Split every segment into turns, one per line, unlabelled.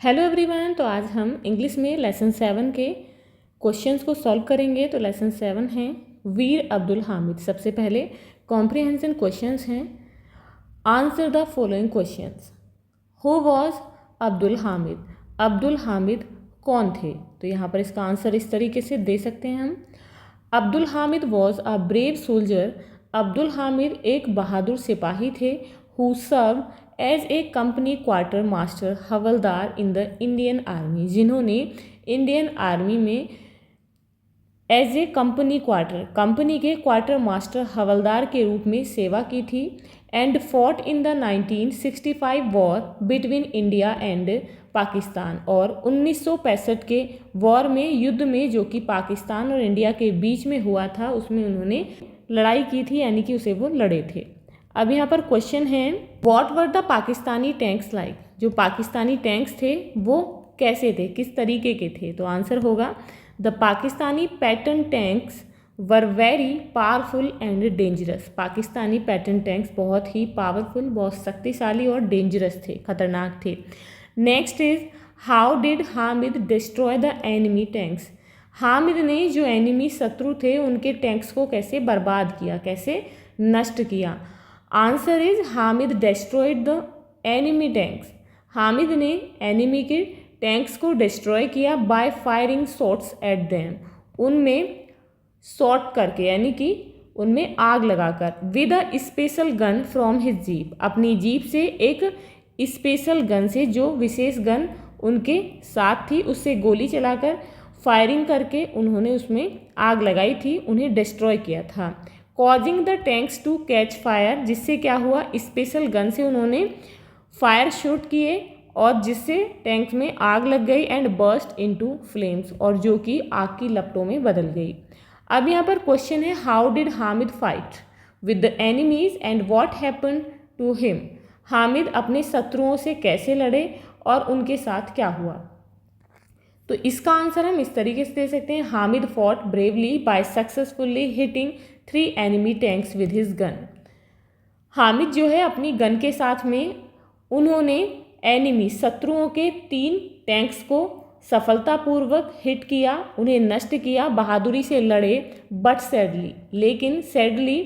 Hello everyone. तो आज हम इंग्लिश में लेसन 7 के क्वेश्चंस को सॉल्व करेंगे। तो लेसन 7 है वीर अब्दुल हामिद। सबसे पहले कॉम्प्रिहेंशन क्वेश्चंस हैं। Answer the following questions. Who was Abdul Hamid? Abdul Hamid कौन थे? तो यहाँ पर इसका आंसर इस तरीके से दे सकते हैं हम। Abdul Hamid was a brave soldier. Abdul Hamid एक बहादुर सिपाही थे। Who serve as a company quarter master havildar in the Indian army, जिन्होंने इंडियन आर्मी में एज ए कंपनी के क्वार्टर मास्टर हवलदार के रूप में सेवा की थी। And fought in the 1965 war between India and Pakistan, और 1965 के वॉर में, युद्ध में, जो कि पाकिस्तान और इंडिया के बीच में हुआ था, उसमें उन्होंने लड़ाई की थी, यानी कि उसे वो लड़े थे। अब यहाँ पर क्वेश्चन है what were the Pakistani tanks like? जो पाकिस्तानी टैंक्स थे वो कैसे थे, किस तरीके के थे? तो आंसर होगा the Pakistani pattern tanks were very powerful and dangerous. Pakistani pattern tanks बहुत ही पावरफुल, बहुत शक्तिशाली और डेंजरस थे, खतरनाक थे। Next is how did Hamid destroy the enemy tanks? Hamid ने जो एनिमी शत्रु थे उनके टैंक्स को कैसे बर्बाद किया, कैसे नष्ट किया? Answer is Hamid destroyed the enemy tanks. Hamid ने एनिमी के टैंक्स को डिस्ट्रॉय किया by firing shots at them, उनमें शॉट करके, यानी कि उनमें आग लगाकर। With a special gun from his jeep, अपनी जीप से एक स्पेशल गन से, जो विशेष गन उनके साथ थी, उससे गोली चलाकर फायरिंग करके उन्होंने उसमें आग लगाई थी, उन्हें डिस्ट्रॉय किया था। Causing the tanks to catch fire, जिससे क्या हुआ, स्पेशल गन से उन्होंने फायर शूट किए और जिससे टैंक में आग लग गई। एंड बर्स्ट इनटू फ्लेम्स, और जो कि आग की लपटों में बदल गई। अब यहाँ पर क्वेश्चन है how did Hamid fight with the enemies and what happen to him? Hamid अपने शत्रुओं से कैसे लड़े और उनके साथ क्या हुआ? तो इसका आंसर हम इस तरीके से दे सकते हैं Hamid fought bravely by successfully hitting 3 enemy tanks with his gun. Hamid जो है अपनी गन के साथ में उन्होंने एनिमी शत्रुओं के 3 टैंक्स को सफलतापूर्वक हिट किया, उन्हें नष्ट किया, बहादुरी से लड़े। बट सैडली, लेकिन सैडली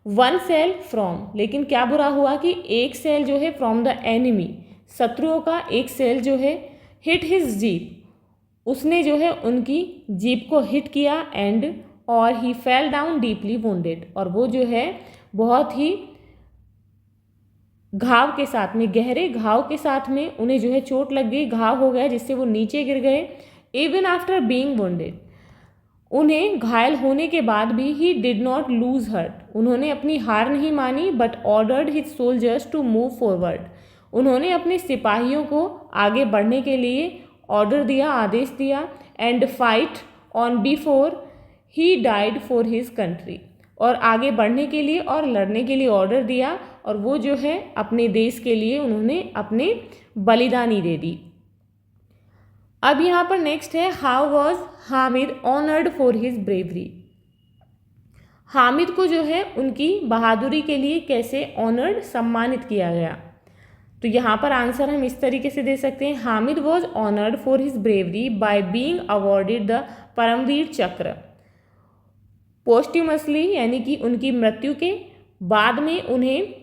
1 सेल फ्रॉम, लेकिन क्या बुरा हुआ कि एक सेल जो है फ्रॉम द एनिमी, शत्रुओं का एक सेल जो है हिट हिज जीप, उसने जो है उनकी जीप को हिट किया। एंड और ही फेल डाउन डीपली वुंडेड, और वो जो है बहुत ही घाव के साथ में, गहरे घाव के साथ में उन्हें जो है चोट लग गई, घाव हो गया जिससे वो नीचे गिर गए। इवन आफ्टर बीइंग वुंडेड, उन्हें घायल होने के बाद भी he did not lose heart, उन्होंने अपनी हार नहीं मानी। But ordered his soldiers to move forward, उन्होंने अपने सिपाहियों को आगे बढ़ने के लिए ऑर्डर दिया, आदेश दिया। And fight on before he died for his country, और आगे बढ़ने के लिए और लड़ने के लिए ऑर्डर दिया, और वो जो है अपने देश के लिए उन्होंने अपने बलिदानी दे दी। अब यहाँ पर नेक्स्ट है how was Hamid honoured for his bravery? Hamid को जो है उनकी बहादुरी के लिए कैसे ऑनर्ड, सम्मानित किया गया? तो यहाँ पर आंसर हम इस तरीके से दे सकते हैं Hamid was honoured for his bravery by being awarded the Param Vir Chakra posthumously, यानी कि उनकी मृत्यु के बाद में उन्हें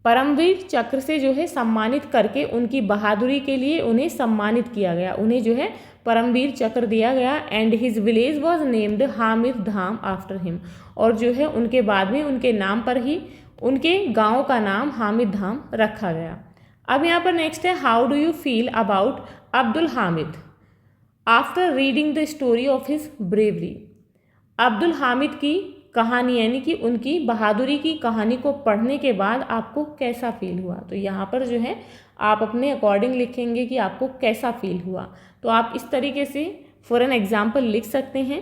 परमवीर चक्र से जो है सम्मानित करके, उनकी बहादुरी के लिए उन्हें सम्मानित किया गया, उन्हें जो है परमवीर चक्र दिया गया। And his village was named Hamid Dham after him, और जो है उनके बाद में उनके नाम पर ही उनके गांव का नाम हामिद धाम रखा गया। अब यहाँ पर नेक्स्ट है how do you feel about Abdul Hamid after reading the story of his bravery? Abdul Hamid की कहानी, यानी कि उनकी बहादुरी की कहानी को पढ़ने के बाद आपको कैसा फील हुआ? तो यहाँ पर जो है आप अपने अकॉर्डिंग लिखेंगे कि आपको कैसा फील हुआ। तो आप इस तरीके से फॉर एन एग्जाम्पल लिख सकते हैं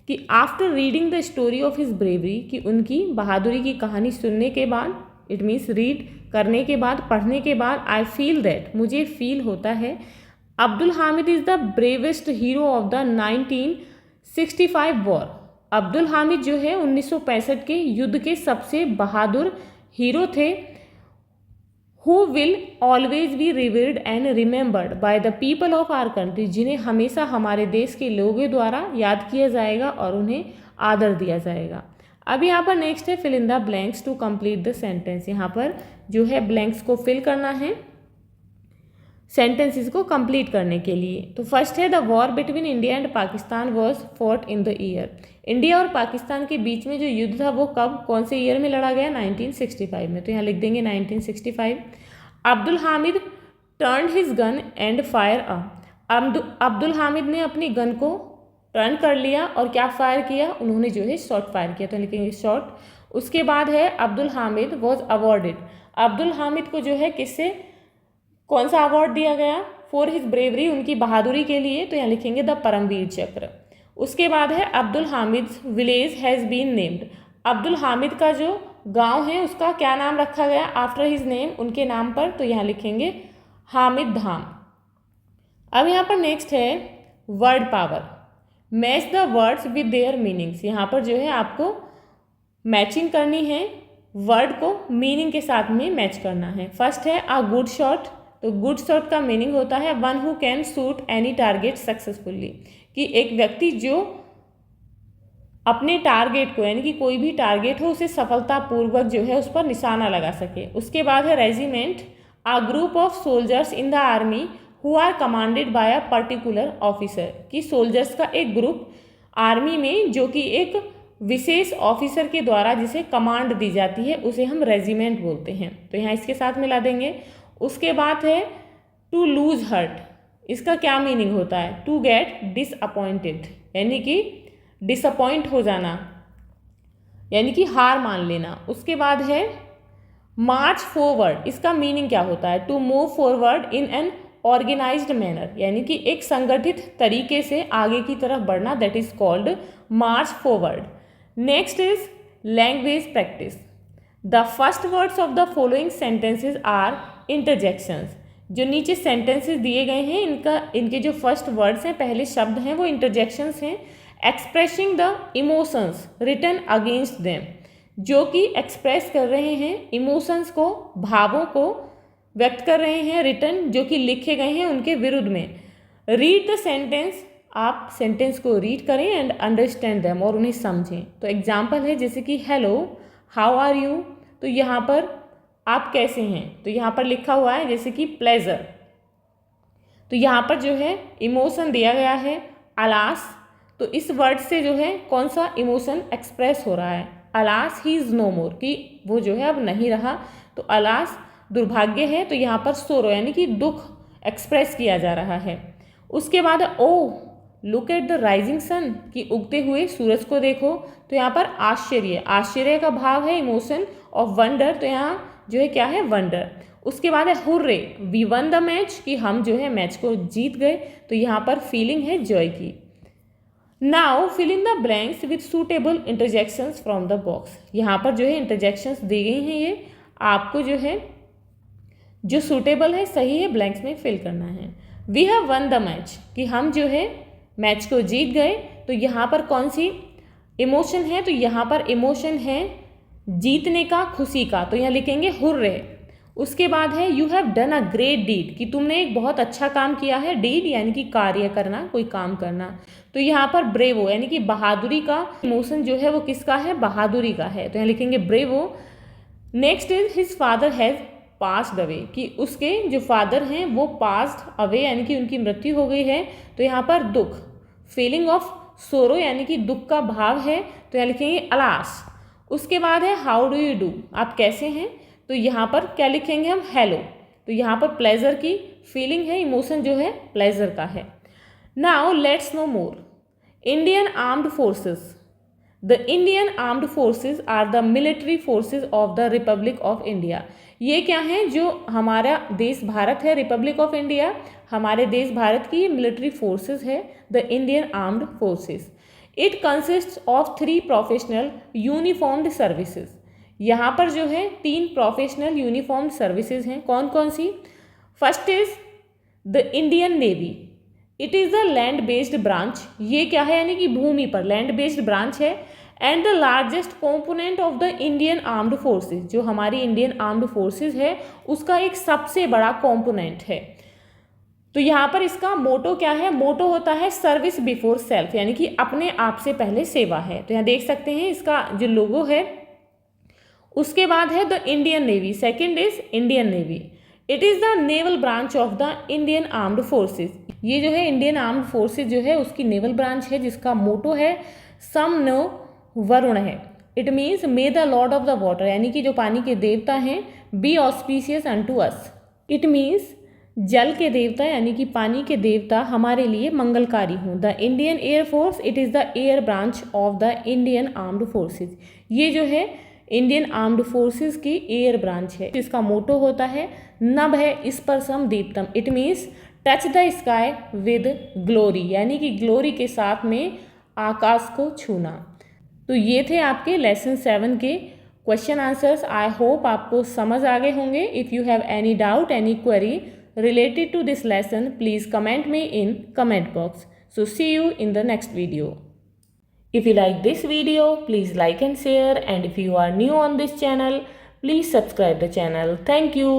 कि after reading the story of his bravery, कि उनकी बहादुरी की कहानी सुनने के बाद, इट मीन्स रीड करने के बाद, पढ़ने के बाद, आई फील दैट, मुझे फील होता है, Abdul Hamid is the bravest hero of the 1965 war. Abdul Hamid जो है 1965 के युद्ध के सबसे बहादुर हीरो थे। Who will always be revered and remembered by the people of our country, जिन्हें हमेशा हमारे देश के लोगों द्वारा याद किया जाएगा और उन्हें आदर दिया जाएगा। अब यहाँ पर नेक्स्ट है fill in the blanks to complete the sentence. यहाँ पर जो है ब्लैंक्स को फिल करना है सेंटेंसेस को कंप्लीट करने के लिए। तो फर्स्ट है the war between India and Pakistan was fought in the year. India और पाकिस्तान के बीच में जो युद्ध था वो कब कौन से ईयर में लड़ा गया? 1965 में। तो यहाँ लिख देंगे 1965। Abdul Hamid turn his gun and fire Abdul Hamid ने अपनी गन को टर्न कर लिया और क्या फायर किया? उन्होंने जो है शॉट फायर किया। तो लिखेंगे शॉट। उसके बाद है अब्दुल हामिद वॉज अवॉर्डेड। अब्दुल हामिद को जो है किससे कौन सा अवार्ड दिया गया? फॉर हिज ब्रेवरी, उनकी बहादुरी के लिए। तो यहाँ लिखेंगे द परमवीर चक्र। उसके बाद है Abdul Hamid village has been named. Abdul Hamid का जो गांव है उसका क्या नाम रखा गया? आफ्टर हिज नेम, उनके नाम पर। तो यहाँ लिखेंगे हामिद धाम। अब यहाँ पर नेक्स्ट है word power. Match the words with their meanings. यहाँ पर जो है आपको मैचिंग करनी है, वर्ड को मीनिंग के साथ में मैच करना है। फर्स्ट है अ गुड शॉट। तो गुड शॉट का मीनिंग होता है one who can shoot any target successfully, कि एक व्यक्ति जो अपने टारगेट को यानी कि कोई भी टारगेट हो उसे सफलतापूर्वक जो है उस पर निशाना लगा सके। उसके बाद है regiment, a group of soldiers in the army who are commanded by a particular officer, कि सोल्जर्स का एक ग्रुप आर्मी में जो कि एक विशेष ऑफिसर के द्वारा जिसे कमांड दी जाती है उसे हम रेजिमेंट बोलते हैं। तो यहाँ इसके साथ मिला देंगे। उसके बाद है टू लूज हर्ट। इसका क्या मीनिंग होता है? टू गेट डिसअपॉइंटेड, यानी कि डिसअपॉइंट हो जाना, यानी कि हार मान लेना। उसके बाद है मार्च फॉरवर्ड। इसका मीनिंग क्या होता है? To move forward in an organised manner, यानी कि एक संगठित तरीके से आगे की तरफ बढ़ना, that is called march forward. Next is language practice. The first words of the following sentences are interjections. जो नीचे सेंटेंसेस दिए गए हैं इनके जो फर्स्ट वर्ड्स हैं, पहले शब्द हैं, वो इंटरजेक्शंस हैं। Expressing the emotions written against them, जो कि एक्सप्रेस कर रहे हैं इमोशंस को, भावों को व्यक्त कर रहे हैं, रिटन जो कि लिखे गए हैं उनके विरुद्ध में। रीड द सेंटेंस, आप सेंटेंस को रीड करें एंड अंडरस्टैंड देम, और उन्हें समझें। तो एग्जाम्पल है जैसे कि हेलो, हाउ आर यू। तो यहाँ पर आप कैसे हैं, तो यहाँ पर लिखा हुआ है जैसे कि प्लेजर। तो यहाँ पर जो है इमोशन दिया गया है अलास। तो इस वर्ड से जो है कौन सा इमोशन एक्सप्रेस हो रहा है? अलास ही इज़ नो मोर, कि वो जो है अब नहीं रहा। तो अलास दुर्भाग्य है। तो यहाँ पर सोरो यानी कि दुख एक्सप्रेस किया जा रहा है। उसके बाद oh look at the rising sun, कि उगते हुए सूरज को देखो। तो यहाँ पर आश्चर्य, आश्चर्य का भाव है इमोशन ऑफ वंडर। तो यहाँ जो है क्या है? वंडर। उसके बाद है hurray, we won the match, कि हम जो है मैच को जीत गए। तो यहाँ पर फीलिंग है जॉय की। Now fill in the blanks with suitable interjections from the box. यहाँ पर जो है इंटरजेक्शंस दी गई हैं, ये आपको जो है जो सूटेबल है, सही है, ब्लैंक्स में फिल करना है। We have won the match, कि हम जो है मैच को जीत गए। तो यहाँ पर कौन सी इमोशन है? तो यहाँ पर इमोशन है जीतने का, खुशी का। तो यहाँ लिखेंगे हुर्रे। उसके बाद है you have done a great deed, कि तुमने एक बहुत अच्छा काम किया है। डीड यानी कि कार्य करना, कोई काम करना। तो यहाँ पर ब्रेवो यानी कि बहादुरी का इमोशन जो है वो किसका है? बहादुरी का है। तो यहाँ लिखेंगे bravo. Next is his father has passed away, कि उसके जो फादर हैं वो पास्ड अवे यानी कि उनकी मृत्यु हो गई है। तो यहाँ पर दुख, फीलिंग ऑफ सोरो यानी कि दुख का भाव है। तो यहाँ लिखेंगे अलास। उसके बाद है हाउ डू यू डू, आप कैसे हैं। तो यहाँ पर क्या लिखेंगे हम? हेलो। तो यहाँ पर प्लेजर की फीलिंग है, इमोशन जो है प्लेजर का है। Now let's know more. Indian armed forces. The Indian armed forces are the military forces of the republic of India. ये क्या है? जो हमारा देश भारत है, रिपब्लिक ऑफ इंडिया, हमारे देश भारत की मिलिट्री फोर्सेस है, the Indian armed forces. It consist of 3 professional uniformed services. यहाँ पर जो है 3 प्रोफेशनल यूनिफॉर्म्ड सर्विसेज हैं। कौन कौन सी? First is the Indian navy. It is the land based branch. ये क्या है? यानी कि भूमि पर लैंड बेस्ड ब्रांच है। And the largest component of the Indian armed forces, जो हमारी इंडियन आर्म्ड फोर्सेज है उसका एक सबसे बड़ा कॉम्पोनेंट है। तो यहाँ पर इसका मोटो क्या है? मोटो होता है सर्विस बिफोर सेल्फ, यानी कि अपने आप से पहले सेवा है। तो यहाँ देख सकते हैं इसका जो लोगो है। उसके बाद है the Indian navy, second is Indian navy. It is the naval branch of the Indian armed forces. ये जो है इंडियन आर्म्ड फोर्सेज जो है उसकी नेवल ब्रांच है, जिसका मोटो है सम नो वरुण है। It means may the Lord of the water, यानी कि जो पानी के देवता हैं, B auspicious unto us. It means जल के देवता यानी कि पानी के देवता हमारे लिए मंगलकारी हों। The Indian air force, it is the air branch of the Indian armed forces. ये जो है इंडियन आर्म्ड फोर्सेज की एयर ब्रांच है, जिसका मोटो होता है नभ है स्पर्शम दीप्तम। It means touch the sky with glory, यानी कि ग्लोरी के साथ में आकाश को छूना। तो ये थे आपके लेसन 7 के क्वेश्चन आंसर्स। आई होप आपको समझ आ गए होंगे। If you have any doubt, any query related to this lesson, please comment me in comment box. So see you in the next video. If you like this video, please like and share, and if you are new on this channel, please subscribe the channel. Thank you.